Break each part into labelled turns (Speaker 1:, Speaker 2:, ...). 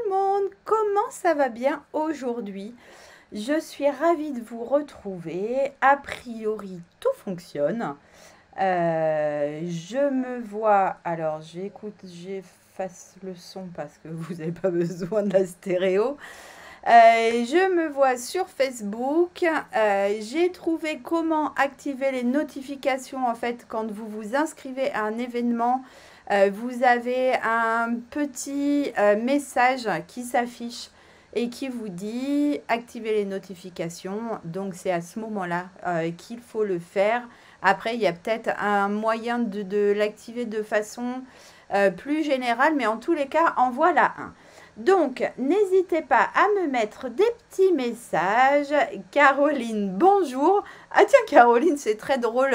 Speaker 1: le monde, comment ça va bien aujourd'hui? Je suis ravie de vous retrouver. A priori, tout fonctionne. Je me vois, alors j'efface le son parce que vous n'avez pas besoin de la stéréo. Je me vois sur Facebook. J'ai trouvé comment activer les notifications en fait quand vous vous inscrivez à un événement. Vous avez un petit message qui s'affiche et qui vous dit activer les notifications. Donc c'est à ce moment-là qu'il faut le faire. Après, il y a peut-être un moyen de l'activer de façon plus générale, mais en tous les cas, en voilà un. Donc, n'hésitez pas à me mettre des petits messages. Caroline, bonjour. Ah tiens, Caroline, c'est très drôle.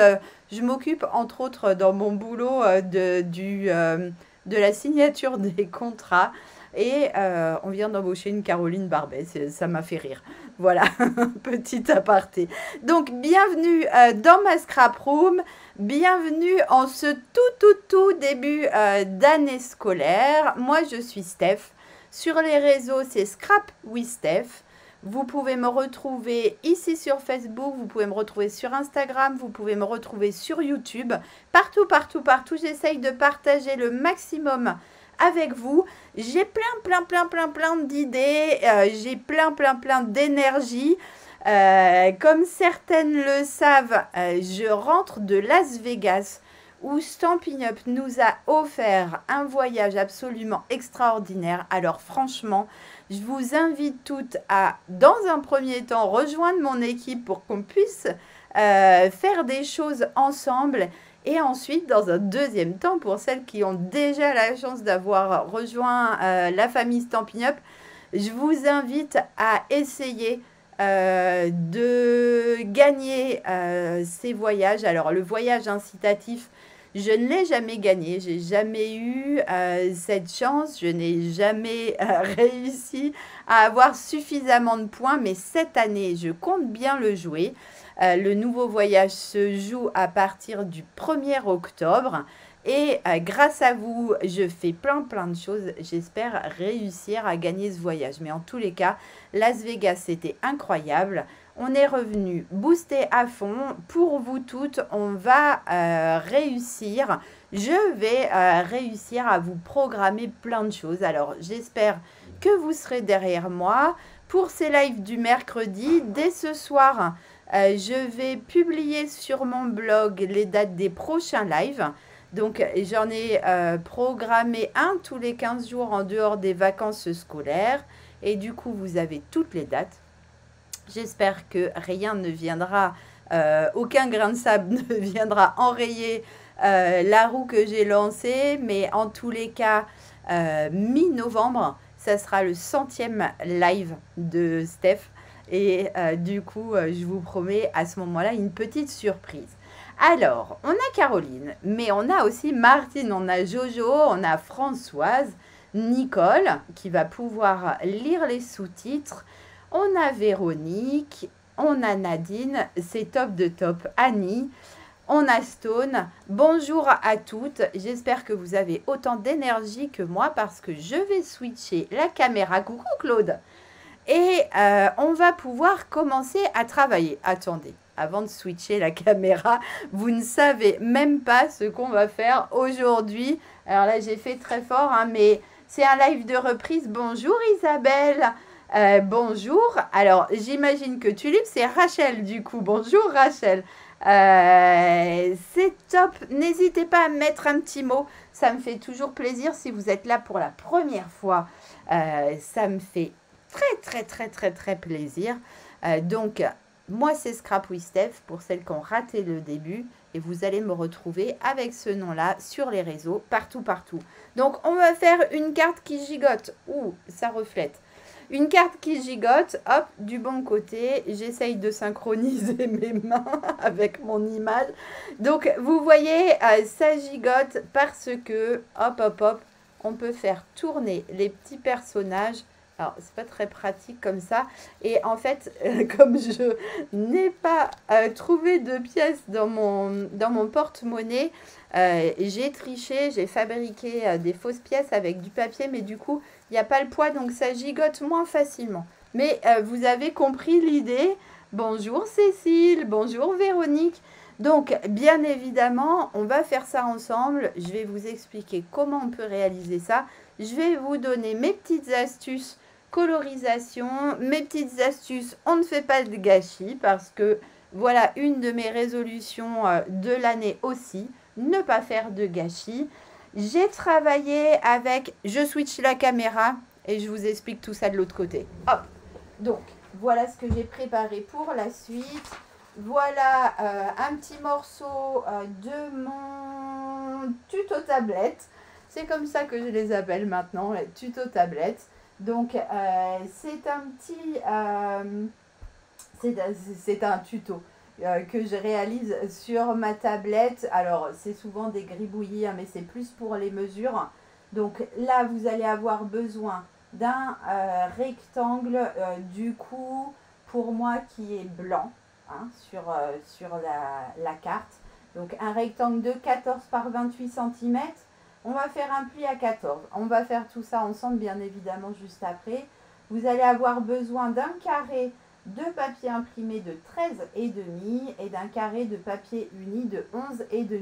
Speaker 1: Je m'occupe, entre autres, dans mon boulot, de la signature des contrats. Et on vient d'embaucher une Caroline Barbet. Ça m'a fait rire. Voilà, petit aparté. Donc, bienvenue dans ma scrap room. Bienvenue en ce tout début d'année scolaire. Moi, je suis Steph. Sur les réseaux, c'est Scrap with Steph. Vous pouvez me retrouver ici sur Facebook, vous pouvez me retrouver sur Instagram, vous pouvez me retrouver sur YouTube. Partout, j'essaye de partager le maximum avec vous. J'ai plein d'idées, j'ai plein d'énergie. Comme certaines le savent, je rentre de Las Vegas où Stampin' Up nous a offert un voyage absolument extraordinaire. Alors franchement, je vous invite toutes à, dans un premier temps, rejoindre mon équipe pour qu'on puisse faire des choses ensemble. Et ensuite, dans un deuxième temps, pour celles qui ont déjà la chance d'avoir rejoint la famille Stampin' Up, je vous invite à essayer de gagner ces voyages. Alors, le voyage incitatif, je ne l'ai jamais gagné, j'ai jamais eu cette chance, je n'ai jamais réussi à avoir suffisamment de points, mais cette année, je compte bien le jouer. Le nouveau voyage se joue à partir du 1er octobre et grâce à vous, je fais plein de choses. J'espère réussir à gagner ce voyage. Mais en tous les cas, Las Vegas, c'était incroyable. On est revenu booster à fond. Pour vous toutes, on va réussir. Je vais réussir à vous programmer plein de choses. Alors, j'espère que vous serez derrière moi. Pour ces lives du mercredi, dès ce soir, je vais publier sur mon blog les dates des prochains lives. Donc, j'en ai programmé un tous les 15 jours en dehors des vacances scolaires. Et du coup, vous avez toutes les dates. J'espère que rien ne viendra, aucun grain de sable ne viendra enrayer la roue que j'ai lancée. Mais en tous les cas, mi-novembre, ça sera le 100e live de Steph. Et du coup, je vous promets à ce moment-là une petite surprise. Alors, on a Caroline, mais on a aussi Martine, on a Jojo, on a Françoise, Nicole, qui va pouvoir lire les sous-titres. On a Véronique, on a Nadine, c'est top de top, Annie, on a Stone. Bonjour à toutes, j'espère que vous avez autant d'énergie que moi parce que je vais switcher la caméra. Coucou Claude. Et on va pouvoir commencer à travailler. Attendez, avant de switcher la caméra, vous ne savez même pas ce qu'on va faire aujourd'hui. Alors là, j'ai fait très fort, hein, mais c'est un live de reprise. Bonjour Isabelle. Bonjour. Alors, j'imagine que Tulipe, c'est Rachel du coup. Bonjour Rachel. C'est top. N'hésitez pas à mettre un petit mot. Ça me fait toujours plaisir si vous êtes là pour la première fois. Ça me fait très plaisir. Donc, moi, c'est Scrap with Steph pour celles qui ont raté le début. Et vous allez me retrouver avec ce nom-là sur les réseaux, partout. Donc, on va faire une carte qui gigote. Ouh, ça reflète. Une carte qui gigote, hop, du bon côté. J'essaye de synchroniser mes mains avec mon image. Donc, vous voyez, ça gigote parce que, hop, on peut faire tourner les petits personnages Alors, c'est pas très pratique comme ça. Et en fait, comme je n'ai pas trouvé de pièces dans mon porte-monnaie, j'ai triché, j'ai fabriqué des fausses pièces avec du papier, mais du coup, il n'y a pas le poids, donc ça gigote moins facilement. Mais vous avez compris l'idée. Bonjour Cécile, bonjour Véronique. Donc, bien évidemment, on va faire ça ensemble. Je vais vous expliquer comment on peut réaliser ça. Je vais vous donner mes petites astuces colorisation, mes petites astuces. On ne fait pas de gâchis parce que voilà une de mes résolutions de l'année aussi. Ne pas faire de gâchis. J'ai travaillé avec... Je switch la caméra et je vous explique tout ça de l'autre côté. Hop. Donc, voilà ce que j'ai préparé pour la suite. Voilà un petit morceau de mon tuto tablette. C'est comme ça que je les appelle maintenant, les tuto tablettes. Donc, c'est un petit... c'est un tuto que je réalise sur ma tablette. Alors, c'est souvent des gribouillis, hein, mais c'est plus pour les mesures. Donc là, vous allez avoir besoin d'un rectangle, du coup, pour moi, qui est blanc, hein, sur la carte. Donc, un rectangle de 14 par 28 cm. On va faire un pli à 14. On va faire tout ça ensemble, bien évidemment, juste après. Vous allez avoir besoin d'un carré de papier imprimé de 13,5 et d'un carré de papier uni de 11,5.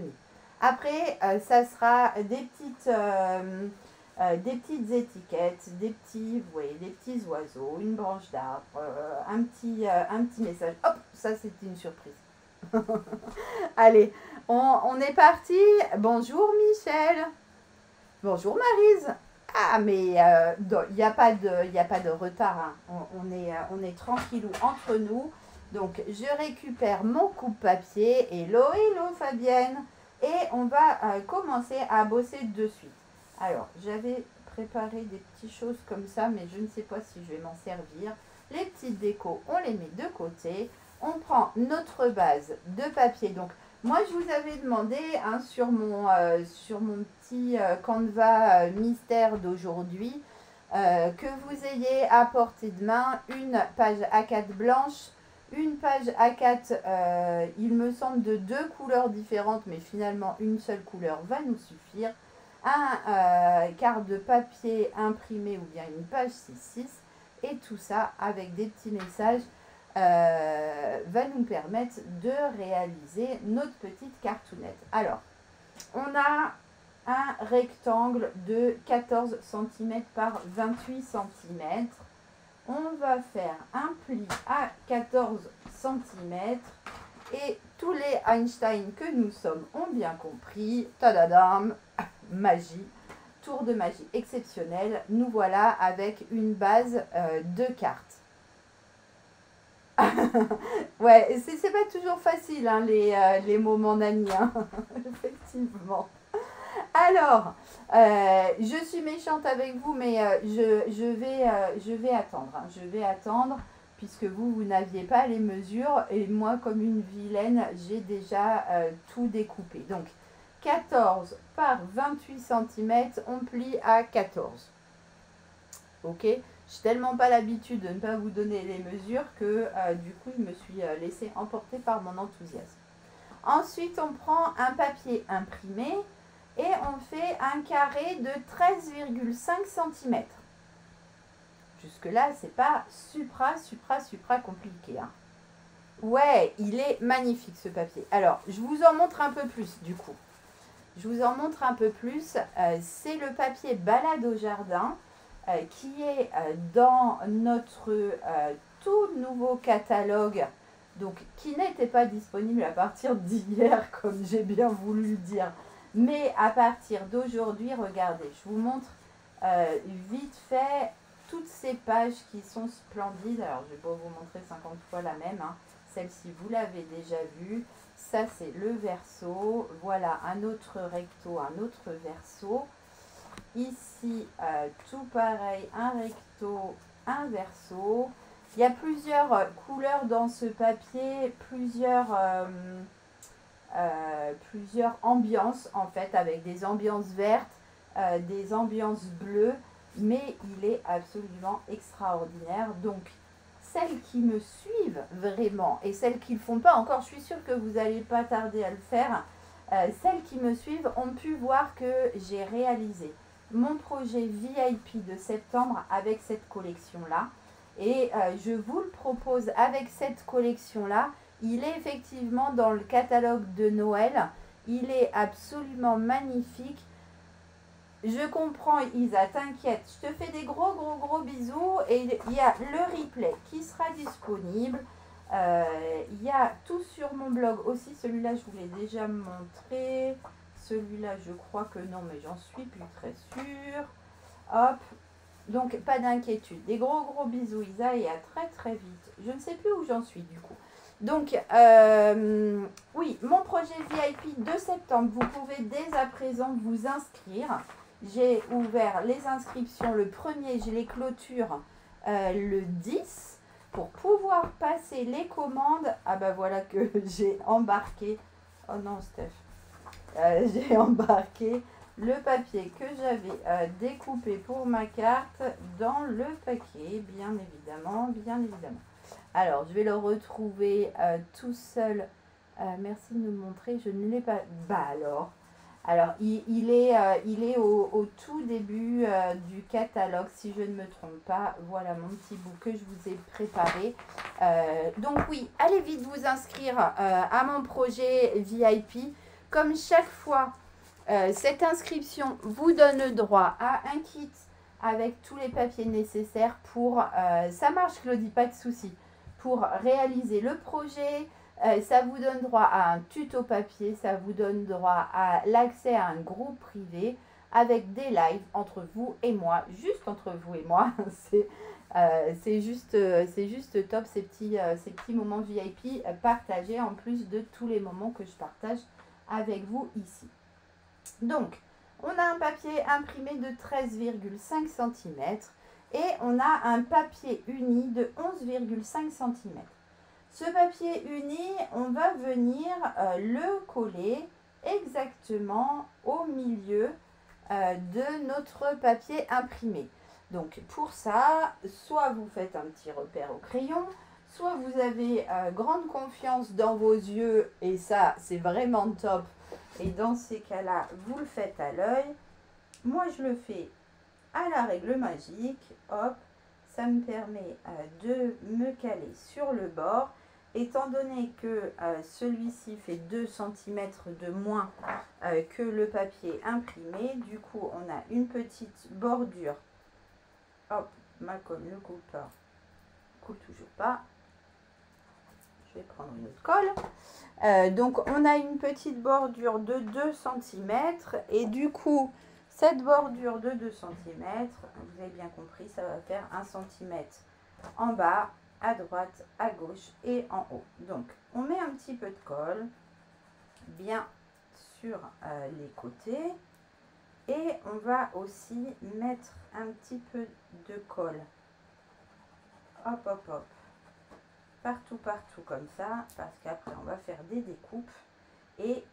Speaker 1: Après, ça sera des petites étiquettes, des petits, vous voyez, des petits oiseaux, une branche d'arbre, un petit message. Hop, ça c'était une surprise. Allez, on est parti. Bonjour Michel. Bonjour Maryse. Ah, mais il n'y a pas de retard. Hein. On est tranquillou entre nous. Donc, je récupère mon coupe-papier. Hello, hello Fabienne. Et on va commencer à bosser de suite. Alors, j'avais préparé des petites choses comme ça, mais je ne sais pas si je vais m'en servir. Les petites décos, on les met de côté. On prend notre base de papier. Donc, moi, je vous avais demandé hein, sur mon petit Canva mystère d'aujourd'hui que vous ayez à portée de main une page A4 blanche, une page A4, il me semble, de 2 couleurs différentes, mais finalement, une seule couleur va nous suffire, un quart de papier imprimé ou bien une page 6-6, et tout ça avec des petits messages va nous permettre de réaliser notre petite cartoonette. Alors, on a un rectangle de 14 cm par 28 cm. On va faire un pli à 14 cm et tous les Einstein que nous sommes ont bien compris. Tadadam, magie, tour de magie exceptionnel. Nous voilà avec une base de cartes. Ouais, c'est pas toujours facile hein, les moments Nani, hein. Effectivement. Alors, je suis méchante avec vous, mais je vais attendre. Hein. Je vais attendre puisque vous n'aviez pas les mesures et moi, comme une vilaine, j'ai déjà tout découpé. Donc, 14 par 28 cm, on plie à 14. Ok ? J'ai tellement pas l'habitude de ne pas vous donner les mesures que du coup, je me suis laissée emporter par mon enthousiasme. Ensuite, on prend un papier imprimé et on fait un carré de 13,5 cm. Jusque-là, c'est pas supra compliqué. Hein. Ouais, il est magnifique ce papier. Alors, je vous en montre un peu plus du coup. Je vous en montre un peu plus. C'est le papier Balade au jardin. Qui est dans notre tout nouveau catalogue, donc qui n'était pas disponible à partir d'hier, comme j'ai bien voulu le dire, mais à partir d'aujourd'hui, regardez, je vous montre vite fait toutes ces pages qui sont splendides. Alors, je vais pas vous montrer 50 fois la même, hein. Celle-ci, vous l'avez déjà vue. Ça, c'est le verso. Voilà, un autre recto, un autre verso. Ici, tout pareil, un recto, un verso. Il y a plusieurs couleurs dans ce papier, plusieurs ambiances en fait, avec des ambiances vertes, des ambiances bleues. mais il est absolument extraordinaire. Donc, celles qui me suivent vraiment et celles qui ne le font pas encore, je suis sûre que vous n'allez pas tarder à le faire. Celles qui me suivent ont pu voir que j'ai réalisé mon projet VIP de septembre avec cette collection-là. Et je vous le propose avec cette collection-là. Il est effectivement dans le catalogue de Noël. Il est absolument magnifique. Je comprends Isa, t'inquiète, je te fais des gros bisous et il y a le replay qui sera disponible. Il y a tout sur mon blog aussi, celui-là je vous l'ai déjà montré. Celui-là je crois que non mais j'en suis plus très sûre. Hop, donc pas d'inquiétude. Des gros bisous Isa et à très vite. Je ne sais plus où j'en suis du coup. Donc, oui, mon projet VIP de septembre, vous pouvez dès à présent vous inscrire. J'ai ouvert les inscriptions le 1er, je les clôture le 10 pour pouvoir passer les commandes. Ah bah voilà que j'ai embarqué, oh non Steph, j'ai embarqué le papier que j'avais découpé pour ma carte dans le paquet, bien évidemment. Alors, je vais le retrouver tout seul. Merci de me montrer, je ne l'ai pas. Bah alors il est au tout début du catalogue, si je ne me trompe pas. Voilà mon petit bout que je vous ai préparé. Donc oui, allez vite vous inscrire à mon projet VIP. Comme chaque fois, cette inscription vous donne le droit à un kit avec tous les papiers nécessaires pour... ça marche Claudie, pas de souci. Pour réaliser le projet, ça vous donne droit à un tuto papier, ça vous donne droit à l'accès à un groupe privé avec des lives entre vous et moi, juste entre vous et moi. C'est juste top ces petits moments VIP partagés en plus de tous les moments que je partage avec vous ici. Donc, on a un papier imprimé de 13,5 cm et on a un papier uni de 11,5 cm. Ce papier uni, on va venir le coller exactement au milieu de notre papier imprimé. Donc pour ça, soit vous faites un petit repère au crayon, soit vous avez grande confiance dans vos yeux et ça c'est vraiment top. Et dans ces cas-là, vous le faites à l'œil. Moi je le fais à la règle magique. Hop, ça me permet de me caler sur le bord. Étant donné que celui-ci fait 2 cm de moins que le papier imprimé, du coup on a une petite bordure. Hop, ma colle ne coule pas, coule toujours pas. Je vais prendre une autre colle. Donc on a une petite bordure de 2 cm et du coup cette bordure de 2 cm, vous avez bien compris, ça va faire 1 cm en bas, à droite, à gauche et en haut. Donc, on met un petit peu de colle bien sur les côtés et on va aussi mettre un petit peu de colle. Hop, hop, hop. Partout comme ça, parce qu'après on va faire des découpes et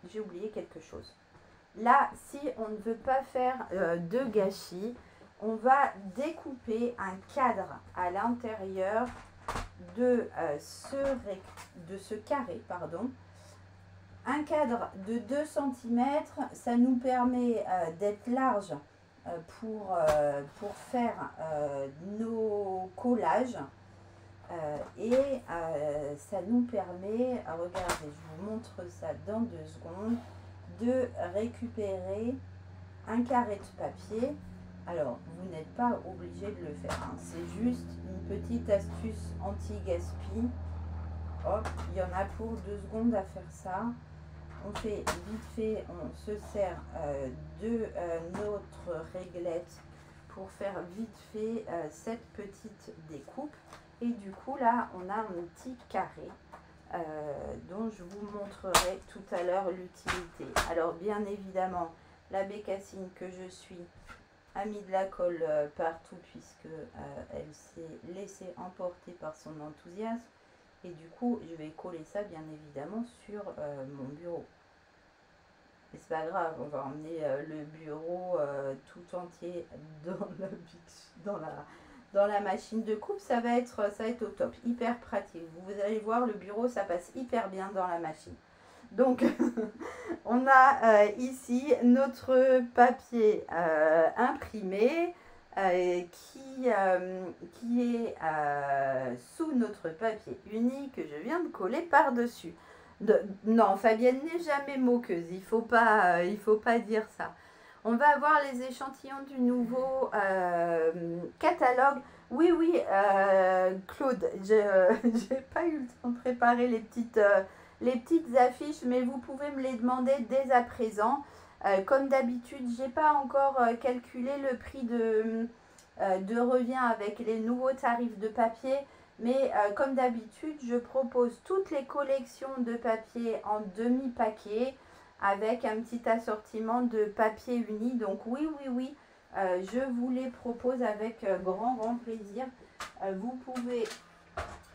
Speaker 1: j'ai oublié quelque chose. Là, si on ne veut pas faire de gâchis, on va découper un cadre à l'intérieur de ce carré, pardon. Un cadre de 2 cm, ça nous permet d'être large pour faire nos collages. Et ça nous permet, regardez, je vous montre ça dans 2 secondes, de récupérer un carré de papier. Alors, vous n'êtes pas obligé de le faire, hein. C'est juste une petite astuce anti-gaspi. Hop, il y en a pour 2 secondes à faire ça. On fait vite fait, on se sert de notre réglette pour faire vite fait cette petite découpe. Et du coup, là, on a un petit carré dont je vous montrerai tout à l'heure l'utilité. Alors, bien évidemment, la bécassine que je suis a mis de la colle partout puisque elle s'est laissée emporter par son enthousiasme. Et du coup, je vais coller ça, bien évidemment, sur mon bureau. Mais c'est pas grave, on va emmener le bureau tout entier dans la machine de coupe. Ça va être au top, hyper pratique. Vous allez voir, le bureau, ça passe hyper bien dans la machine. Donc, on a ici notre papier imprimé qui est sous notre papier uni que je viens de coller par-dessus. Non, Fabienne n'est jamais moqueuse, il faut pas dire ça. On va avoir les échantillons du nouveau catalogue. Oui, Claude, j'ai pas eu le temps de préparer les petites affiches, mais vous pouvez me les demander dès à présent. Comme d'habitude, j'ai pas encore calculé le prix de revient avec les nouveaux tarifs de papier. Mais comme d'habitude, je propose toutes les collections de papier en demi-paquet avec un petit assortiment de papier uni. Donc oui, je vous les propose avec grand plaisir. Vous pouvez,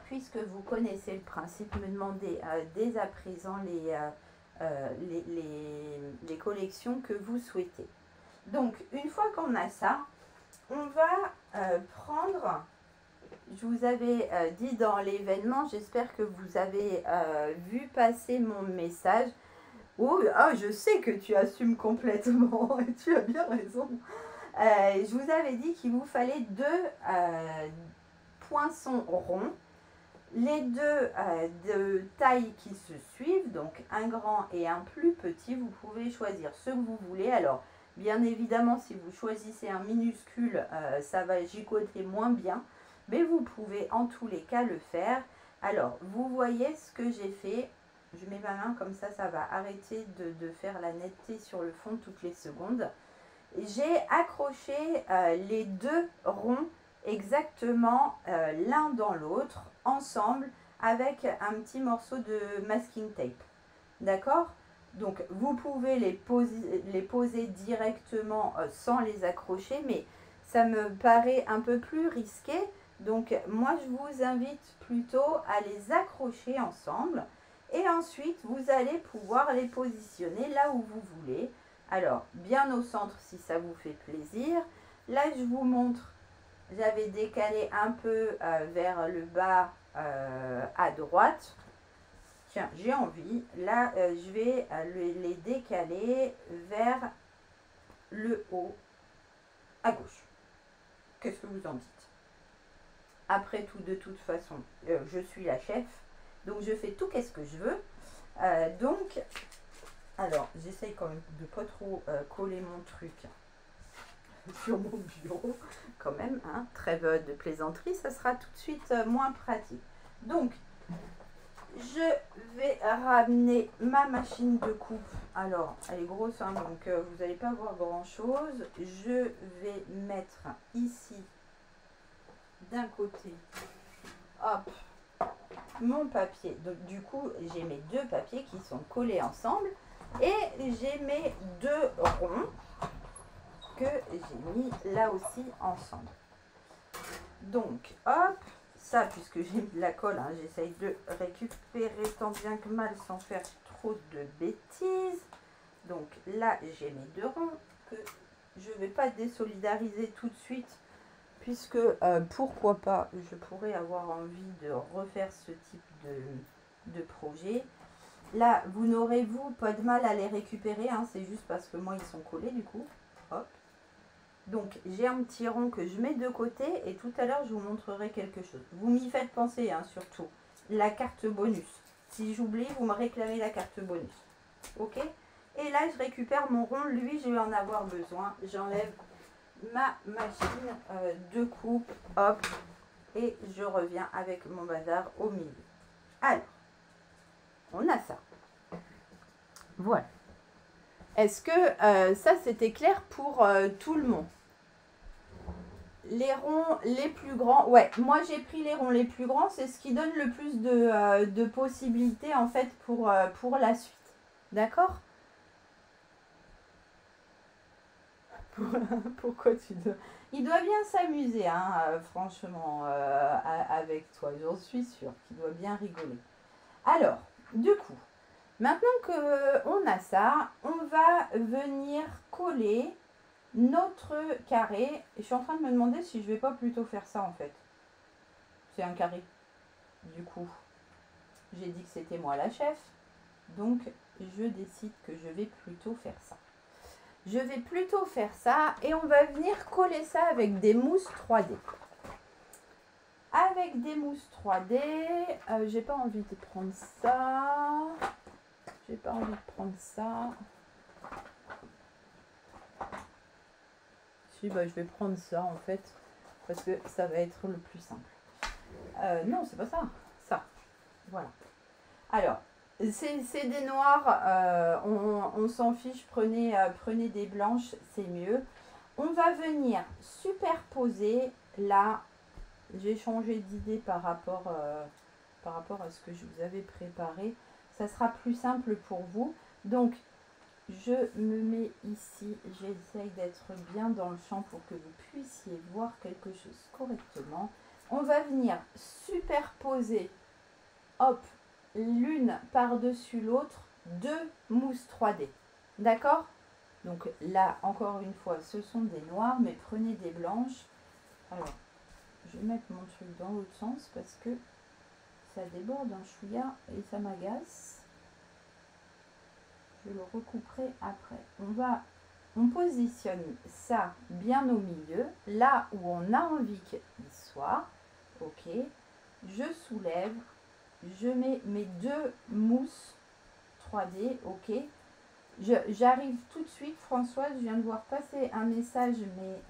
Speaker 1: puisque vous connaissez le principe, me demander dès à présent les collections que vous souhaitez. Donc, une fois qu'on a ça, on va prendre... Je vous avais dit dans l'événement, j'espère que vous avez vu passer mon message. Oh, je sais que tu assumes complètement, et tu as bien raison. Je vous avais dit qu'il vous fallait 2 poinçons ronds, les 2 de taille qui se suivent, donc un grand et un plus petit. Vous pouvez choisir ce que vous voulez. Alors, bien évidemment, si vous choisissez un minuscule, ça va gigoter moins bien. Mais vous pouvez en tous les cas le faire. Alors, vous voyez ce que j'ai fait. Je mets ma main comme ça, ça va arrêter de faire la netteté sur le fond toutes les secondes. J'ai accroché les 2 ronds exactement l'un dans l'autre, ensemble, avec un petit morceau de masking tape. D'accord ? Donc, vous pouvez les poser directement sans les accrocher, mais ça me paraît un peu plus risqué. Donc, moi, je vous invite plutôt à les accrocher ensemble. Et ensuite, vous allez pouvoir les positionner là où vous voulez. Alors, bien au centre si ça vous fait plaisir. Là, je vous montre, j'avais décalé un peu vers le bas à droite. Tiens, j'ai envie. Là, je vais les décaler vers le haut à gauche. Qu'est-ce que vous en dites ? Après tout, de toute façon, je suis la chef, donc je fais tout qu'est-ce que je veux. Alors, j'essaye quand même de pas trop coller mon truc sur mon bureau, quand même, hein. Trêve de plaisanterie, ça sera tout de suite moins pratique. Donc, je vais ramener ma machine de coupe. Alors, elle est grosse, hein, donc vous n'allez pas voir grand-chose. Je vais mettre ici, d'un côté, hop, mon papier. Donc, du coup, j'ai mes 2 papiers qui sont collés ensemble. Et j'ai mes 2 ronds que j'ai mis là aussi ensemble. Donc, hop, ça, puisque j'ai mis de la colle, hein, j'essaye de récupérer tant bien que mal sans faire trop de bêtises. Donc là, j'ai mes 2 ronds que je ne vais pas désolidariser tout de suite, puisque pourquoi pas, je pourrais avoir envie de refaire ce type de projet. Là, vous n'aurez-vous pas de mal à les récupérer, hein, c'est juste parce que moi, ils sont collés du coup. Hop. Donc, j'ai un petit rond que je mets de côté et tout à l'heure, je vous montrerai quelque chose. Vous m'y faites penser, hein, surtout. La carte bonus. Si j'oublie, vous me réclamez la carte bonus. Ok? Et là, je récupère mon rond. Lui, je vais en avoir besoin. J'enlève ma machine de coupe. Hop. Et je reviens avec mon bazar au milieu. Alors, on a ça. Voilà. Est-ce que ça, c'était clair pour tout le monde? Les ronds les plus grands, ouais, moi j'ai pris les ronds les plus grands, c'est ce qui donne le plus de possibilités en fait pour la suite. D'accord? Pourquoi tu dois... Il doit bien s'amuser, hein, franchement, avec toi, j'en suis sûre qu'il doit bien rigoler. Alors, du coup, Maintenant qu'on a ça, on va venir coller notre carré. Et je suis en train de me demander si je vais pas plutôt faire ça en fait. C'est un carré. Du coup, j'ai dit que c'était moi la chef. Donc, je décide que je vais plutôt faire ça. Je vais plutôt faire ça et on va venir coller ça avec des mousses 3D. Avec des mousses 3D, j'ai pas envie de prendre ça. J'ai pas envie de prendre ça. Si, bah, je vais prendre ça en fait, parce que ça va être le plus simple. Non, c'est pas ça. Ça. Voilà. Alors, c'est des noirs, on s'en fiche, prenez des blanches, c'est mieux. On va venir superposer là. J'ai changé d'idée par rapport à ce que je vous avais préparé. Ça sera plus simple pour vous. Donc, je me mets ici. J'essaye d'être bien dans le champ pour que vous puissiez voir quelque chose correctement. On va venir superposer, hop, l'une par-dessus l'autre, deux mousses 3D. D'accord? Donc là, encore une fois, ce sont des noirs, mais prenez des blanches. Alors, je vais mettre mon truc dans l'autre sens parce que ça déborde un chouïa et ça m'agace. Je le recouperai après. On positionne ça bien au milieu, là où on a envie qu'il soit. Ok. Je soulève. Je mets mes deux mousses 3D. Ok. J'arrive tout de suite, Françoise. Je viens de voir passer un message, mais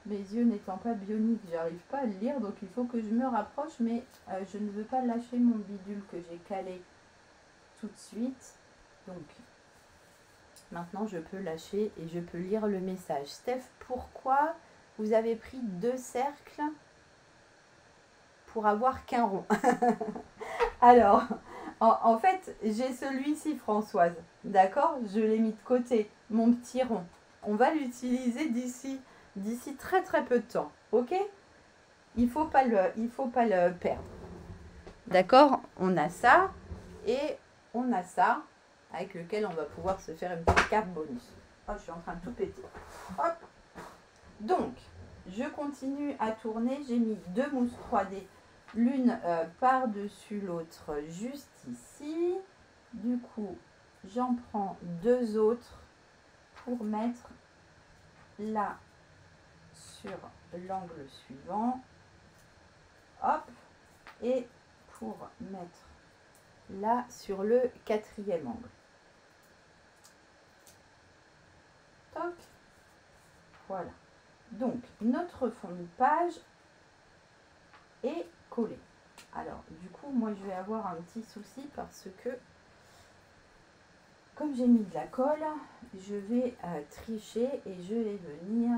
Speaker 1: mes yeux n'étant pas bioniques, j'arrive pas à le lire. Donc il faut que je me rapproche, mais je ne veux pas lâcher mon bidule que j'ai calé tout de suite. Donc, maintenant, je peux lâcher et je peux lire le message. Steph, pourquoi vous avez pris deux cercles pour avoir qu'un rond? Alors, en fait, j'ai celui-ci, Françoise. D'accord? Je l'ai mis de côté, mon petit rond. On va l'utiliser d'ici très très peu de temps. Ok? Il faut pas le perdre. D'accord? On a ça et on a ça, avec lequel on va pouvoir se faire une petite carte bonus. Oh, je suis en train de tout péter. Hop. Donc, je continue à tourner. J'ai mis deux mousses 3D, l'une par-dessus l'autre, juste ici. Du coup, j'en prends deux autres pour mettre là sur l'angle suivant. Hop. Et pour mettre là sur le quatrième angle. Toc. Voilà. Donc, notre fond de page est collé. Alors, du coup, moi, je vais avoir un petit souci parce que, comme j'ai mis de la colle, je vais tricher et je vais venir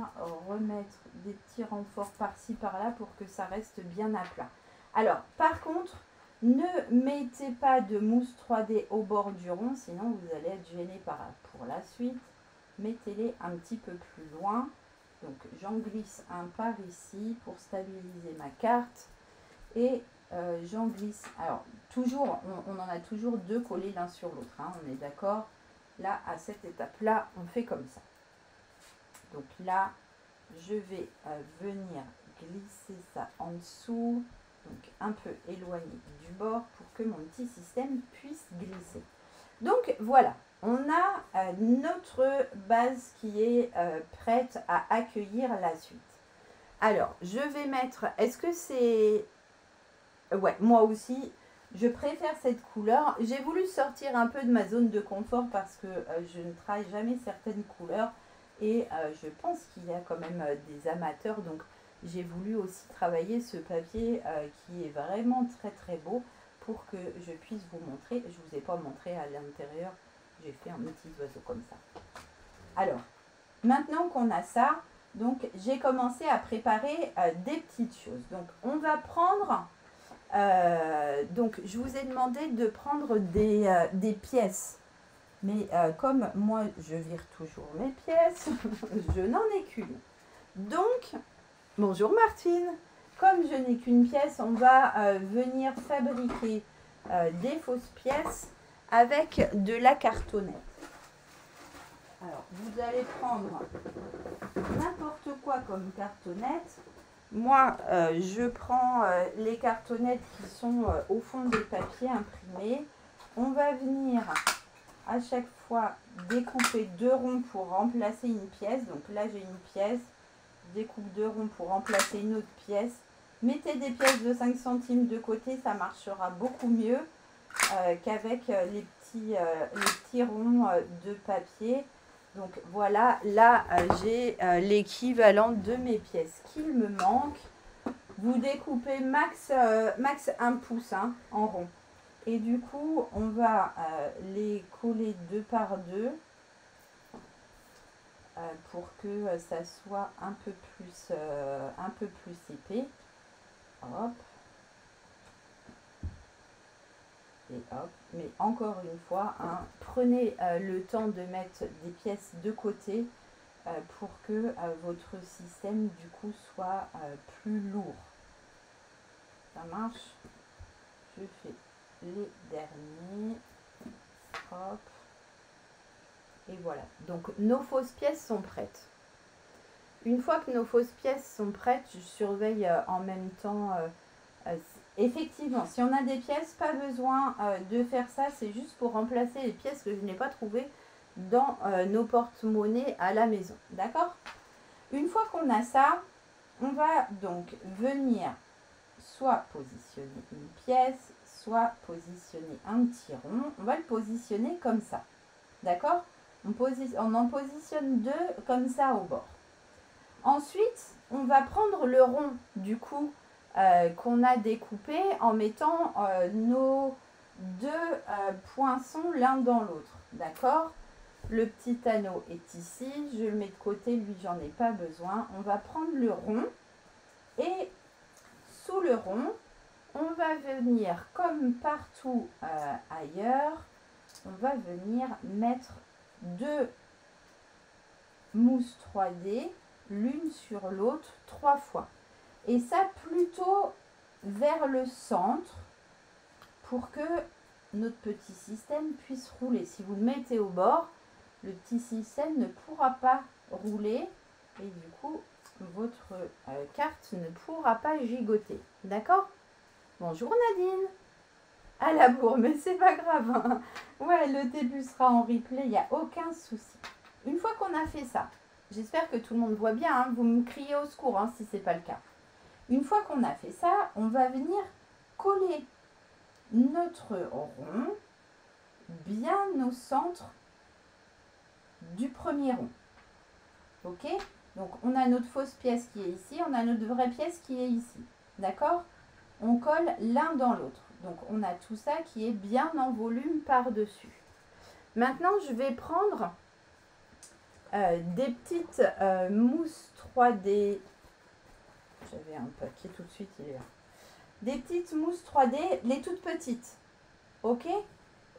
Speaker 1: remettre des petits renforts par-ci, par-là pour que ça reste bien à plat. Alors, par contre, ne mettez pas de mousse 3D au bord du rond, sinon vous allez être gêné pour la suite. Mettez-les un petit peu plus loin. Donc j'en glisse un par ici pour stabiliser ma carte. Et j'en glisse. Alors toujours, on en a toujours deux collés l'un sur l'autre. Hein, on est d'accord? Là, à cette étape-là, on fait comme ça. Donc là, je vais venir glisser ça en dessous. Donc un peu éloigné du bord pour que mon petit système puisse glisser. Donc voilà, on a notre base qui est prête à accueillir la suite. Alors, je vais mettre, est-ce que c'est... Ouais, moi aussi, je préfère cette couleur. J'ai voulu sortir un peu de ma zone de confort parce que je ne travaille jamais certaines couleurs. Et je pense qu'il y a quand même des amateurs, donc j'ai voulu aussi travailler ce papier qui est vraiment très très beau pour que je puisse vous montrer. Je ne vous ai pas montré à l'intérieur, j'ai fait un petit oiseau comme ça. Alors, maintenant qu'on a ça, donc j'ai commencé à préparer des petites choses. Donc on va prendre, donc je vous ai demandé de prendre des pièces. Mais comme moi je vire toujours mes pièces, je n'en ai qu'une. Donc, bonjour Martine. Comme je n'ai qu'une pièce, on va venir fabriquer des fausses pièces avec de la cartonnette. Alors, vous allez prendre n'importe quoi comme cartonnette. Moi, je prends les cartonnettes qui sont au fond des papiers imprimés. On va venir à chaque fois découper 2 ronds pour remplacer une pièce. Donc là, j'ai une pièce. Je découpe 2 ronds pour remplacer une autre pièce. Mettez des pièces de 5 centimes de côté, ça marchera beaucoup mieux qu'avec les petits ronds de papier. Donc voilà, là j'ai l'équivalent de mes pièces qu'il me manque. Vous découpez max 1 pouce hein, en rond. Et du coup, on va les coller 2 par 2 pour que ça soit un peu plus épais. Hop. Et hop. Mais encore une fois, hein, prenez le temps de mettre des pièces de côté pour que votre système du coup soit plus lourd. Ça marche. Je fais les derniers. Hop. Et voilà. Donc nos fausses pièces sont prêtes. Une fois que nos fausses pièces sont prêtes, je surveille en même temps. Effectivement, si on a des pièces, pas besoin de faire ça. C'est juste pour remplacer les pièces que je n'ai pas trouvées dans nos porte-monnaies à la maison. D'accord? Une fois qu'on a ça, on va donc venir soit positionner une pièce, soit positionner un petit rond. On va le positionner comme ça. D'accord? On en positionne 2 comme ça au bord. Ensuite, on va prendre le rond du coup qu'on a découpé en mettant nos 2 poinçons l'un dans l'autre. D'accord? Le petit anneau est ici, je le mets de côté, lui j'en ai pas besoin. On va prendre le rond et sous le rond, on va venir comme partout ailleurs, on va venir mettre 2 mousses 3D l'une sur l'autre 3 fois. Et ça plutôt vers le centre pour que notre petit système puisse rouler. Si vous le mettez au bord, le petit système ne pourra pas rouler et du coup, votre carte ne pourra pas gigoter. D'accord? Bonjour Nadine. À la bourre, mais c'est pas grave. Hein. Ouais, le début sera en replay, il n'y a aucun souci. Une fois qu'on a fait ça, j'espère que tout le monde voit bien, hein, vous me criez au secours hein, si ce n'est pas le cas. Une fois qu'on a fait ça, on va venir coller notre rond bien au centre du premier rond. Ok? Donc on a notre fausse pièce qui est ici, on a notre vraie pièce qui est ici. D'accord? On colle l'un dans l'autre. Donc on a tout ça qui est bien en volume par-dessus. Maintenant je vais prendre des petites mousses 3D. J'avais un papier tout de suite, il est là. Des petites mousses 3D, les toutes petites. Ok?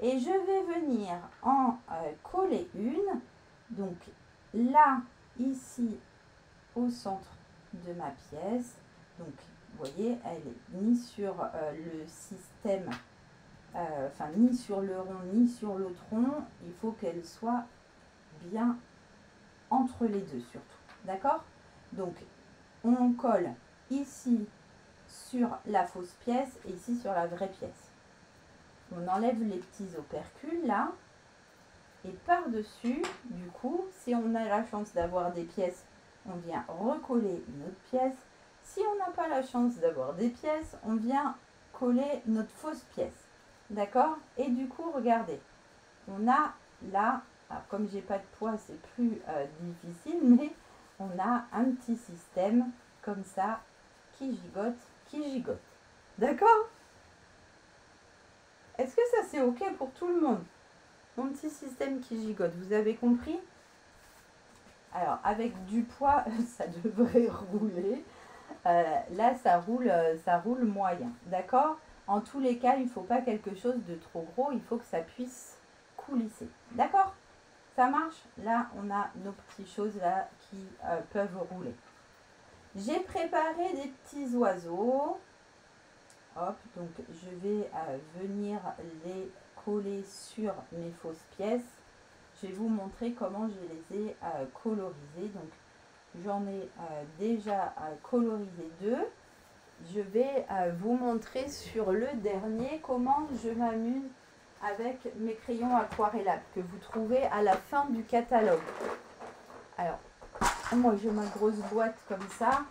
Speaker 1: Et je vais venir en coller une. Donc là, ici, au centre de ma pièce. Donc, vous voyez, elle est ni sur le système, enfin, ni sur le rond, ni sur l'autre rond. Il faut qu'elle soit bien entre les deux surtout. D'accord? Donc, on colle ici sur la fausse pièce et ici sur la vraie pièce. On enlève les petits opercules là. Et par-dessus, du coup, si on a la chance d'avoir des pièces, on vient recoller une autre pièce. Si on n'a pas la chance d'avoir des pièces, on vient coller notre fausse pièce. D'accord? Et du coup, regardez, on a là, alors comme j'ai pas de poids, c'est plus difficile, mais on a un petit système comme ça qui gigote, D'accord? Est-ce que ça c'est ok pour tout le monde? Mon petit système qui gigote, vous avez compris? Alors, avec du poids, ça devrait rouler. Là, ça roule moyen. D'accord? En tous les cas, il ne faut pas quelque chose de trop gros. Il faut que ça puisse coulisser. D'accord? Ça marche? Là, on a nos petites choses là qui peuvent rouler. J'ai préparé des petits oiseaux. Hop, donc je vais venir les coller sur mes fausses pièces, je vais vous montrer comment je les ai colorisées. Donc j'en ai déjà colorisé 2. Je vais vous montrer sur le dernier comment je m'amuse avec mes crayons aquarellables que vous trouvez à la fin du catalogue. Alors, moi j'ai ma grosse boîte comme ça.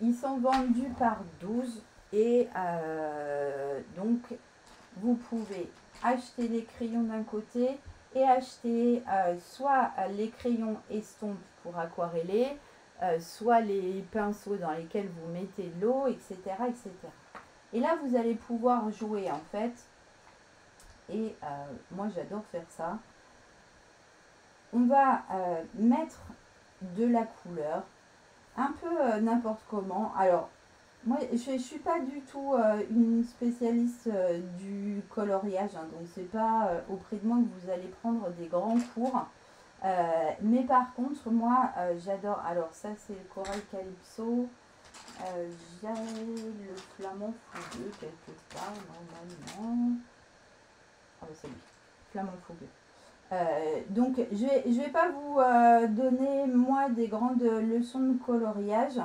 Speaker 1: Ils sont vendus par 12 et donc vous pouvez acheter les crayons d'un côté et acheter soit les crayons estompes pour aquareller, soit les pinceaux dans lesquels vous mettez de l'eau, etc., etc. Et là, vous allez pouvoir jouer en fait. Et moi, j'adore faire ça. On va mettre de la couleur, un peu n'importe comment. Alors, moi, je ne suis pas du tout une spécialiste du coloriage, hein, donc c'est pas auprès de moi que vous allez prendre des grands cours. Mais par contre, moi, j'adore. Alors, ça, c'est le corail calypso. J'ai le flamant fougueux quelque part, normalement. Ah, bah, c'est lui. Flamant fougueux. Donc, je vais pas vous donner, moi, des grandes leçons de coloriage.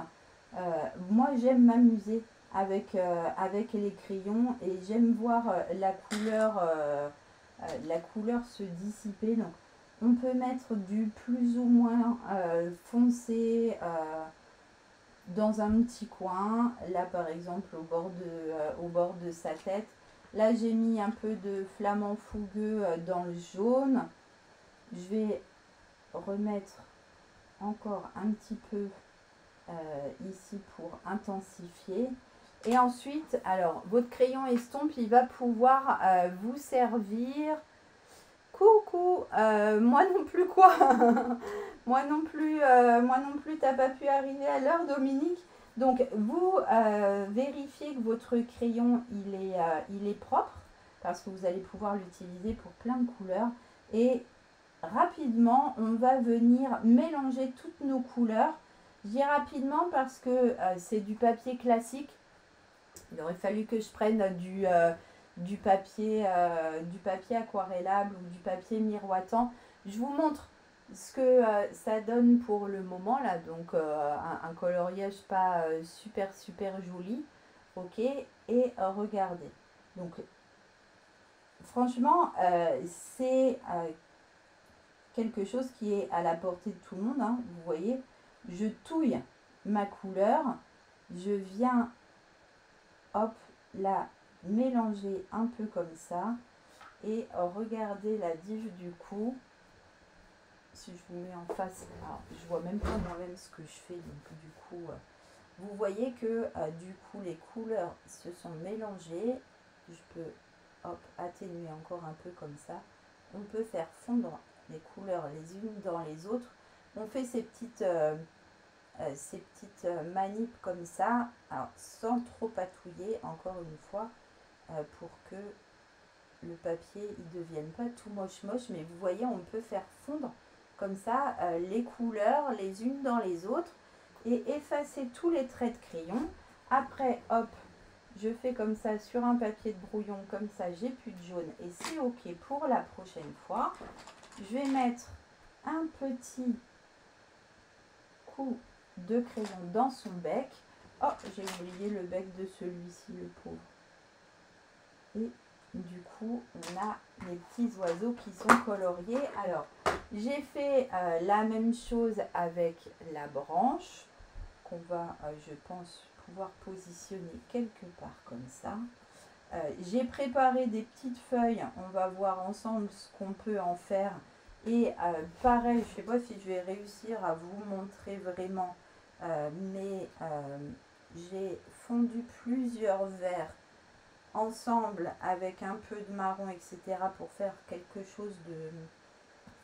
Speaker 1: Moi, j'aime m'amuser avec les crayons et j'aime voir la couleur se dissiper. Donc, on peut mettre du plus ou moins foncé dans un petit coin. Là, par exemple, au bord de sa tête. Là, j'ai mis un peu de flamant fougueux dans le jaune. Je vais remettre encore un petit peu ici pour intensifier. Et ensuite, alors, votre crayon estompe, il va pouvoir vous servir. Coucou, moi non plus quoi. Moi non plus, t'as pas pu arriver à l'heure, Dominique. Donc, vous vérifiez que votre crayon, il est propre, parce que vous allez pouvoir l'utiliser pour plein de couleurs. Et rapidement, on va venir mélanger toutes nos couleurs. Je dis rapidement parce que c'est du papier classique. Il aurait fallu que je prenne du papier aquarellable ou du papier miroitant. Je vous montre ce que ça donne pour le moment là. Donc un coloriage pas super joli. Ok, et regardez. Donc franchement, c'est quelque chose qui est à la portée de tout le monde, hein. Vous voyez, je touille ma couleur, je viens, hop, la mélanger un peu comme ça, et regardez la diff du coup. Si je vous mets en face, alors je vois même pas moi-même ce que je fais, donc du coup, vous voyez que du coup les couleurs se sont mélangées. Je peux, hop, atténuer encore un peu comme ça. On peut faire fondre les couleurs les unes dans les autres. On fait ces petites manips comme ça, alors sans trop patouiller, encore une fois, pour que le papier ne devienne pas tout moche, mais vous voyez, on peut faire fondre comme ça les couleurs les unes dans les autres et effacer tous les traits de crayon. Après, hop, je fais comme ça sur un papier de brouillon, comme ça j'ai plus de jaune et c'est ok pour la prochaine fois. Je vais mettre un petit coup de crayon dans son bec. Oh, j'ai oublié le bec de celui-ci, le pauvre. Et du coup, on a les petits oiseaux qui sont coloriés. Alors, j'ai fait la même chose avec la branche, qu'on va, je pense, pouvoir positionner quelque part comme ça. J'ai préparé des petites feuilles, on va voir ensemble ce qu'on peut en faire. Et pareil, je ne sais pas si je vais réussir à vous montrer vraiment, mais j'ai fondu plusieurs verres ensemble avec un peu de marron, etc. pour faire quelque chose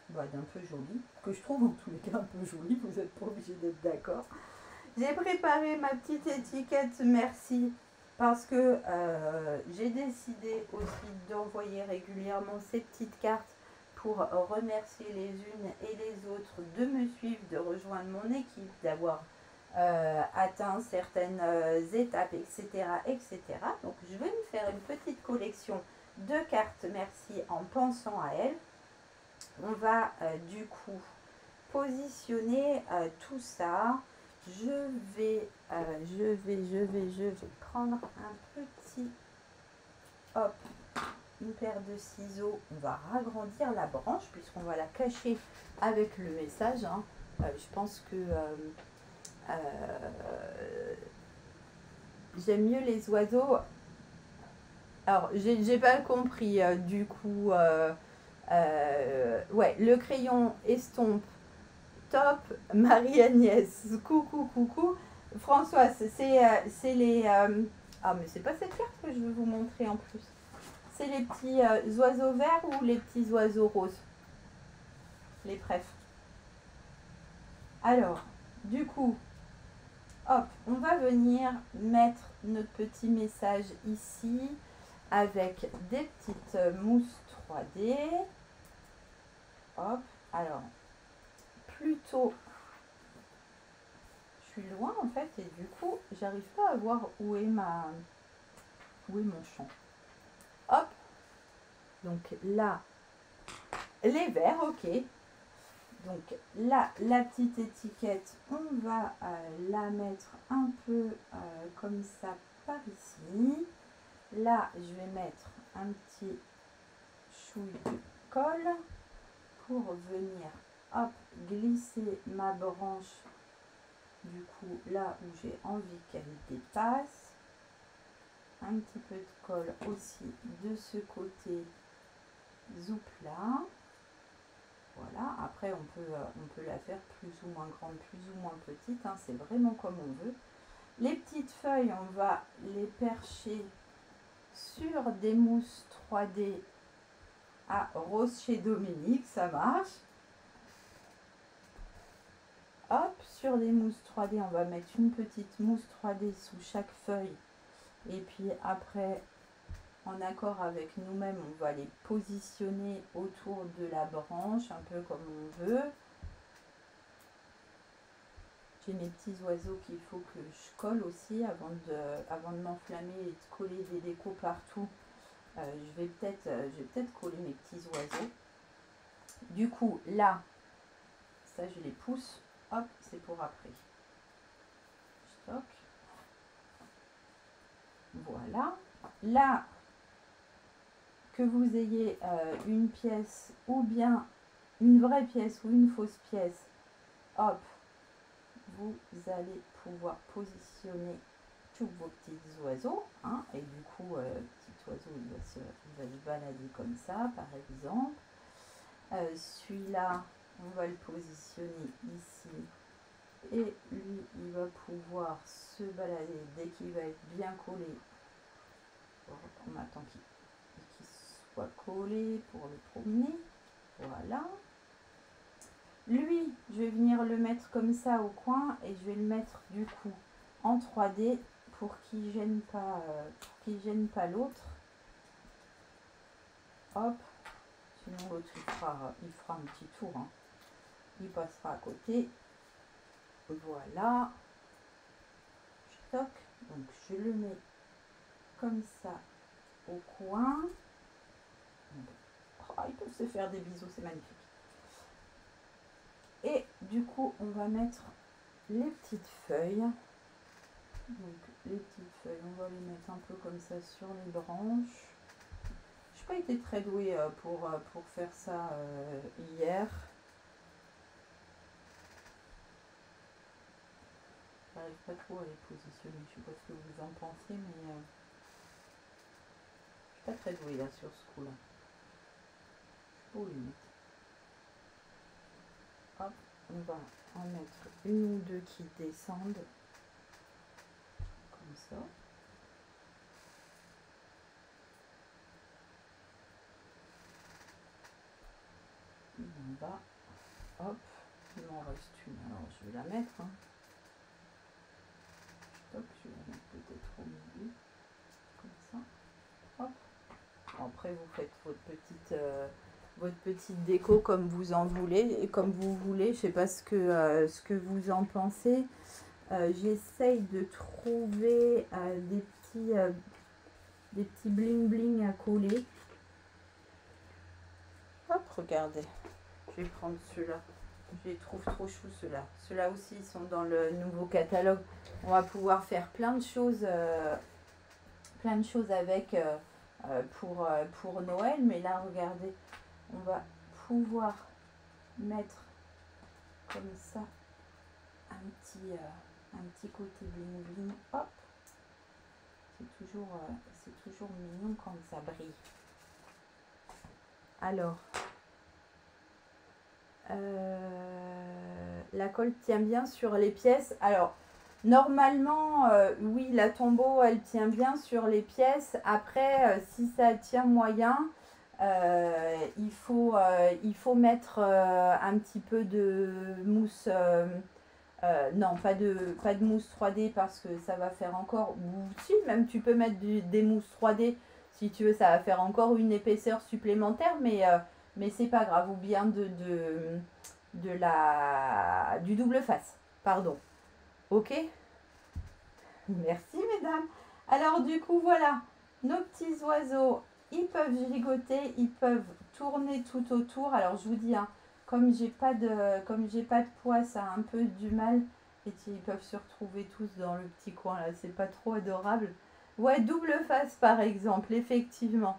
Speaker 1: d'un peu joli, que je trouve en tous les cas un peu joli, vous n'êtes pas obligé d'être d'accord. J'ai préparé ma petite étiquette merci parce que j'ai décidé aussi d'envoyer régulièrement ces petites cartes pour remercier les unes et les autres de me suivre, de rejoindre mon équipe, d'avoir atteint certaines étapes, etc., etc. Donc je vais me faire une petite collection 2 cartes merci en pensant à elle. On va du coup positionner tout ça. Je vais prendre un petit, hop, une paire de ciseaux. On va ragrandir la branche puisqu'on va la cacher avec le message. Hein. Je pense que j'aime mieux les oiseaux. Alors, j'ai pas compris du coup. Ouais, le crayon estompe. Top, Marie-Agnès, coucou, coucou. François, c'est les... Ah, mais c'est pas cette carte que je veux vous montrer en plus. C'est les petits oiseaux verts ou les petits oiseaux roses? Les préf. Alors, du coup, hop, on va venir mettre notre petit message ici avec des petites mousses 3D. Hop, alors, plutôt... Je suis loin en fait et du coup j'arrive pas à voir où est mon champ. Hop, donc là les verts, ok, donc là la petite étiquette on va la mettre un peu comme ça par ici. Là je vais mettre un petit chouille de colle pour venir hop glisser ma branche du coup là où j'ai envie qu'elle dépasse. Un petit peu de colle aussi de ce côté zoup là. Voilà, après on peut la faire plus ou moins grande, plus ou moins petite, hein, c'est vraiment comme on veut. Les petites feuilles, on va les percher sur des mousses 3D à Rose chez Dominique, ça marche. Hop, sur des mousses 3D, on va mettre une petite mousse 3D sous chaque feuille. Et puis après, en accord avec nous-mêmes, on va les positionner autour de la branche, un peu comme on veut. J'ai mes petits oiseaux qu'il faut que je colle aussi avant de m'enflammer et de coller des décos partout. Je vais peut-être coller mes petits oiseaux. Du coup, là, ça je les pousse. Hop, c'est pour après. Je stocke. Voilà. Là, que vous ayez une pièce ou bien une vraie pièce ou une fausse pièce, hop, vous allez pouvoir positionner tous vos petits oiseaux. Hein, et du coup, petit oiseau, il va se balader comme ça, par exemple. Celui-là, on va le positionner ici. Et lui, il va pouvoir se balader dès qu'il va être bien collé. On attend qu'il soit collé pour le promener. Voilà. Lui, je vais venir le mettre comme ça au coin et je vais le mettre du coup en 3D pour qu'il gêne pas l'autre. Hop. Sinon l'autre il fera un petit tour. Hein. Il passera à côté. Voilà. Je toque. Donc je le mets comme ça au coin. Oh, ils peuvent se faire des bisous, c'est magnifique. Et du coup, on va mettre les petites feuilles. Donc les petites feuilles, on va les mettre un peu comme ça sur les branches. Je n'ai pas été très douée pour faire ça hier. J'arrive pas trop à les positionner. Je ne sais pas ce que vous en pensez, mais je ne suis pas très douée là sur ce coup-là. Je peux les mettre. Hop, on va en mettre une ou deux qui descendent. Comme ça. Et en bas, hop, il m'en reste une. Alors je vais la mettre. Hein. Stop, je vais la mettre peut-être au milieu. Comme ça. Hop. Après vous faites votre petite déco comme vous en voulez et comme vous voulez. Je sais pas ce que vous en pensez. J'essaye de trouver des petits bling bling à coller. Hop, regardez. Je vais prendre ceux-là. Je les trouve trop choux, ceux-là. Ceux-là aussi, ils sont dans le nouveau catalogue. On va pouvoir faire plein de choses avec pour Noël. Mais là, regardez, on va pouvoir mettre comme ça un petit côté bling bling. Hop, c'est toujours mignon quand ça brille. Alors, la colle tient bien sur les pièces. Alors, normalement, oui, la tombeau, elle tient bien sur les pièces. Après, si ça tient moyen, il faut mettre un petit peu de mousse. Non, pas de mousse 3D parce que ça va faire encore... Ou si, même tu peux mettre des mousses 3D si tu veux, ça va faire encore une épaisseur supplémentaire, mais c'est pas grave. Ou bien du double face, pardon. Ok? Merci mesdames. Alors du coup, voilà, nos petits oiseaux, ils peuvent gigoter, ils peuvent tourner tout autour. Alors je vous dis, hein, comme j'ai pas de poids, ça a un peu du mal. Et ils peuvent se retrouver tous dans le petit coin là, c'est pas trop adorable. Ouais, double face par exemple, effectivement.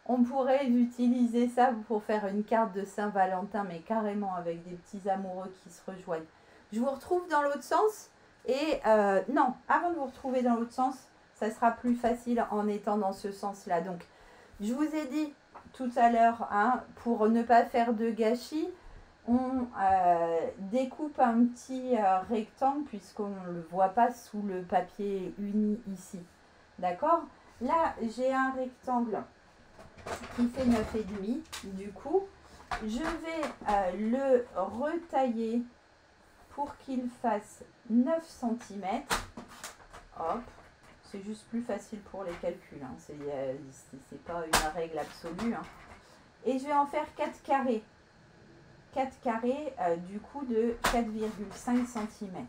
Speaker 1: On pourrait utiliser ça pour faire une carte de Saint-Valentin, mais carrément avec des petits amoureux qui se rejoignent. Je vous retrouve dans l'autre sens. Et non, avant de vous retrouver dans l'autre sens, ça sera plus facile en étant dans ce sens-là. Donc, je vous ai dit tout à l'heure, hein, pour ne pas faire de gâchis, on découpe un petit rectangle puisqu'on ne le voit pas sous le papier uni ici. D'accord? Là, j'ai un rectangle qui fait 9,5. Du coup, je vais le retailler pour qu'il fasse 9 cm. Hop, c'est juste plus facile pour les calculs. Hein. C'est pas une règle absolue. Hein. Et je vais en faire 4 carrés. 4 carrés du coup de 4,5 cm.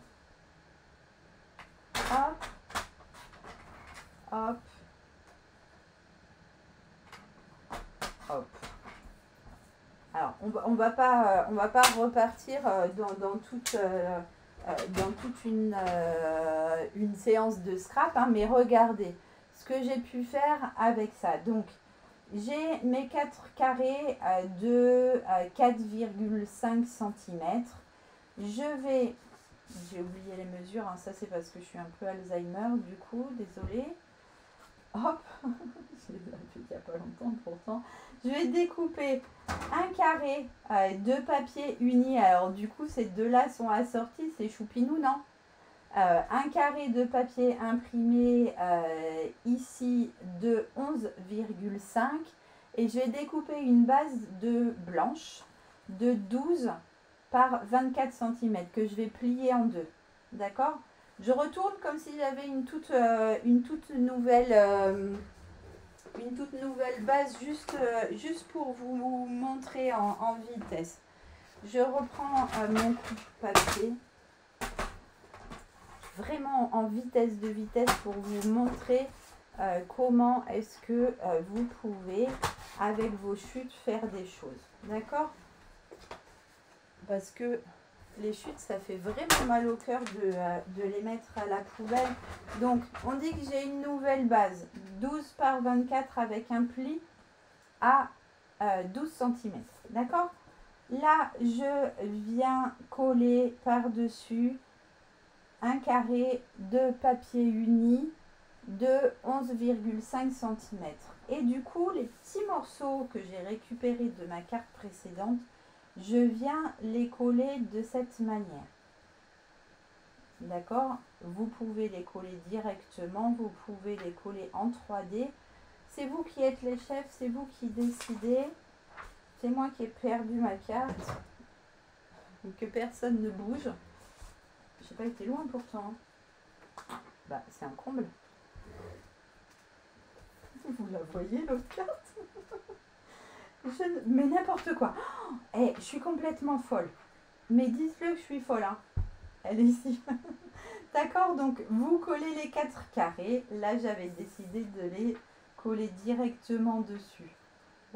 Speaker 1: Hop, hop, hop. Alors, on va pas repartir dans toute une séance de scrap, hein, mais regardez ce que j'ai pu faire avec ça. Donc, j'ai mes 4 carrés de 4,5 cm. J'ai oublié les mesures, hein, ça c'est parce que je suis un peu Alzheimer, du coup, désolée. Hop, je les ai fait il n'y a pas longtemps pourtant. Je vais découper un carré de papier uni. Alors du coup, ces deux-là sont assortis, c'est choupinou, non? Un carré de papier imprimé ici de 11,5 et je vais découper une base de blanche de 12 par 24 cm que je vais plier en deux. D'accord? Je retourne comme si j'avais une toute nouvelle base juste pour vous montrer en vitesse. Je reprends mon coupe-papier vraiment en vitesse pour vous montrer comment est-ce que vous pouvez avec vos chutes faire des choses. D'accord? Parce que les chutes, ça fait vraiment mal au cœur de les mettre à la poubelle. Donc, on dit que j'ai une nouvelle base. 12 par 24 avec un pli à 12 cm. D'accord? Là, je viens coller par-dessus un carré de papier uni de 11,5 cm. Et du coup, les petits morceaux que j'ai récupérés de ma carte précédente, je viens les coller de cette manière. D'accord? Vous pouvez les coller directement, vous pouvez les coller en 3D. C'est vous qui êtes les chefs, c'est vous qui décidez. C'est moi qui ai perdu ma carte. Que personne ne bouge. J'ai pas été loin pourtant. Bah, c'est un comble. Vous la voyez, l'autre carte? Mais n'importe quoi. Oh, je suis complètement folle. Mais dites-le que je suis folle. Hein. Elle est ici. D'accord, donc vous collez les 4 carrés. Là, j'avais décidé de les coller directement dessus.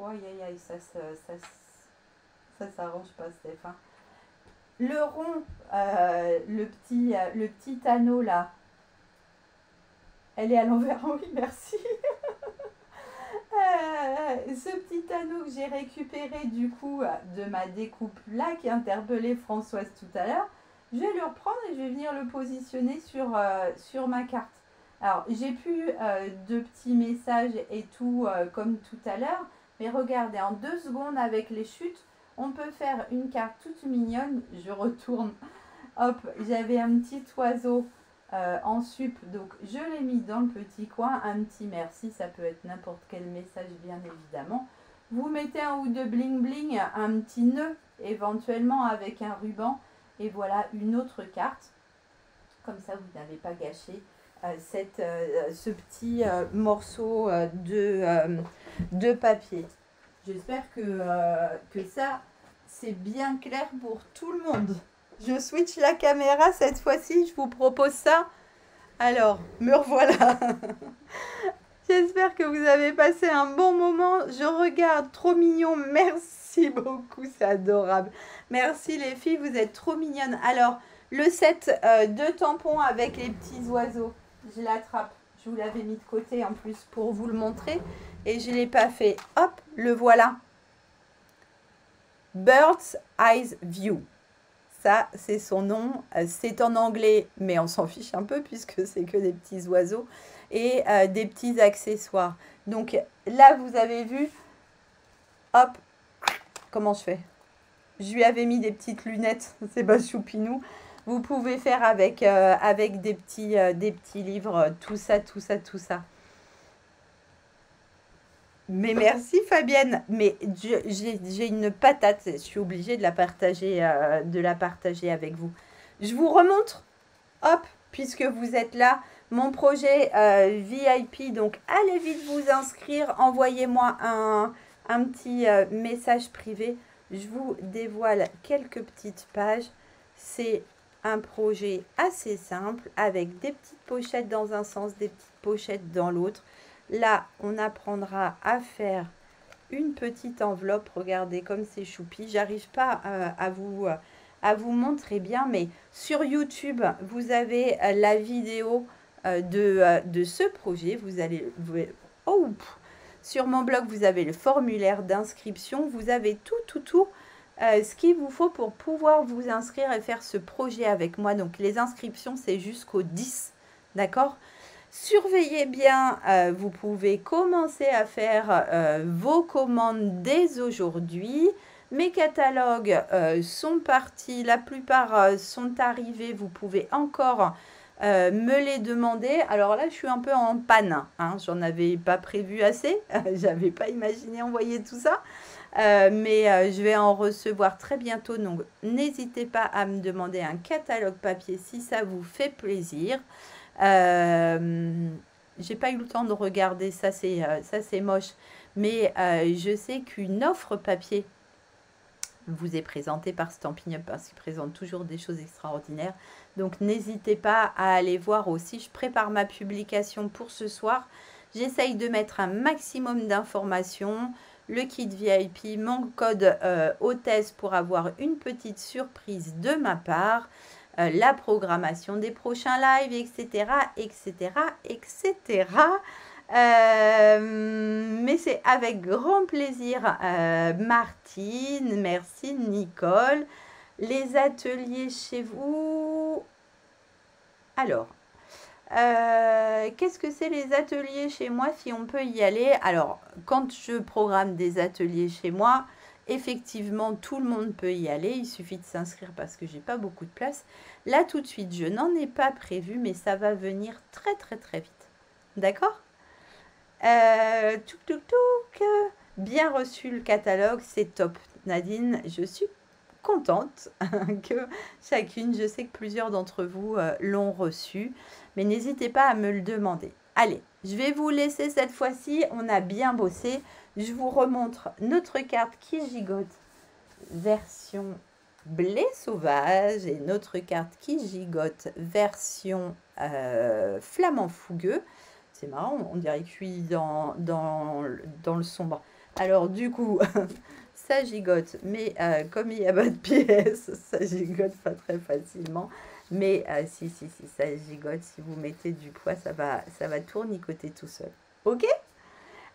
Speaker 1: Aïe, aïe, aïe, ça s'arrange pas, Stéphane. Le rond, le petit anneau là, elle est à l'envers, oui, merci. Ce petit anneau que j'ai récupéré du coup de ma découpe là, qui interpellait Françoise tout à l'heure, je vais le reprendre et je vais venir le positionner sur ma carte. Alors, j'ai plus de petits messages et tout comme tout à l'heure, mais regardez, en 2 secondes avec les chutes, on peut faire une carte toute mignonne. Je retourne. Hop, j'avais un petit oiseau en sup, donc je l'ai mis dans le petit coin. Un petit merci, ça peut être n'importe quel message, bien évidemment. Vous mettez un ou deux bling bling, un petit nœud, éventuellement avec un ruban. Et voilà une autre carte. Comme ça, vous n'avez pas gâché ce petit morceau de papier. J'espère que ça, c'est bien clair pour tout le monde. Je switch la caméra cette fois-ci, je vous propose ça. Alors, me revoilà. J'espère que vous avez passé un bon moment. Je regarde, trop mignon. Merci beaucoup, c'est adorable. Merci les filles, vous êtes trop mignonnes. Alors, le set de tampons avec les petits oiseaux, je l'attrape. Je vous l'avais mis de côté en plus pour vous le montrer. Et je ne l'ai pas fait. Hop, le voilà. Bird's Eye View. Ça, c'est son nom. C'est en anglais, mais on s'en fiche un peu puisque c'est que des petits oiseaux et des petits accessoires. Donc là, vous avez vu, hop, comment je fais? Je lui avais mis des petites lunettes, c'est pas choupinou. Vous pouvez faire avec des petits livres, tout ça, tout ça, tout ça. Mais merci Fabienne, mais j'ai une patate, je suis obligée de la partager avec vous. Je vous remontre, hop, puisque vous êtes là, mon projet VIP, donc allez vite vous inscrire, envoyez-moi un petit message privé. Je vous dévoile quelques petites pages. C'est un projet assez simple avec des petites pochettes dans un sens, des petites pochettes dans l'autre. Là, on apprendra à faire une petite enveloppe. Regardez comme c'est choupi. J'arrive pas à vous montrer bien, mais sur YouTube, vous avez la vidéo de ce projet. Sur mon blog, vous avez le formulaire d'inscription. Vous avez tout ce qu'il vous faut pour pouvoir vous inscrire et faire ce projet avec moi. Donc, les inscriptions, c'est jusqu'au 10, d'accord ? Surveillez bien, vous pouvez commencer à faire vos commandes dès aujourd'hui. Mes catalogues sont partis, la plupart sont arrivés. Vous pouvez encore me les demander. Alors là, je suis un peu en panne. Hein, j'en avais pas prévu assez. J'avais pas imaginé envoyer tout ça. Mais je vais en recevoir très bientôt. Donc, n'hésitez pas à me demander un catalogue papier si ça vous fait plaisir. J'ai pas eu le temps de regarder, ça c'est moche, mais je sais qu'une offre papier vous est présentée par Stampin' Up parce qu'il présente toujours des choses extraordinaires. Donc n'hésitez pas à aller voir aussi. Je prépare ma publication pour ce soir. J'essaye de mettre un maximum d'informations. Le kit VIP, mon code hôtesse pour avoir une petite surprise de ma part. La programmation des prochains lives, etc., etc., etc. Mais c'est avec grand plaisir, Martine, merci Nicole. Les ateliers chez vous. Alors, qu'est-ce que c'est les ateliers chez moi, si on peut y aller? Alors, quand je programme des ateliers chez moi, effectivement, tout le monde peut y aller. Il suffit de s'inscrire parce que j'ai pas beaucoup de place. Là, tout de suite, je n'en ai pas prévu, mais ça va venir très, très, très vite. D'accord? Bien reçu le catalogue, c'est top. Nadine, je suis contente que chacune, je sais que plusieurs d'entre vous l'ont reçu, mais n'hésitez pas à me le demander. Allez, je vais vous laisser cette fois-ci, on a bien bossé. Je vous remontre notre carte qui gigote, version blé sauvage, et notre carte qui gigote, version flamand fougueux. C'est marrant, on dirait que je suis dans le sombre. Alors du coup, ça gigote, mais comme il n'y a pas de pièces, ça gigote pas très facilement. Mais si, si, si, ça gigote. Si vous mettez du poids, ça va tournicoter tout seul. Ok?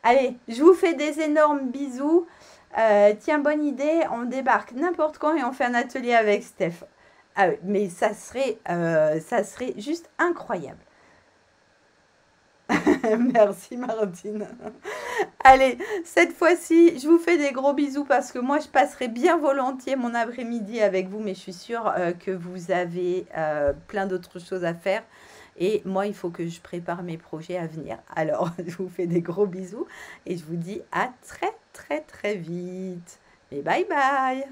Speaker 1: Allez, je vous fais des énormes bisous. Tiens, bonne idée, on débarque n'importe quand et on fait un atelier avec Steph. Ah oui, mais ça serait juste incroyable. Merci Martine. Allez, cette fois-ci, je vous fais des gros bisous parce que moi, je passerai bien volontiers mon après-midi avec vous, mais je suis sûre que vous avez plein d'autres choses à faire. Et moi, il faut que je prépare mes projets à venir. Alors, je vous fais des gros bisous et je vous dis à très, très, très vite. Et bye bye.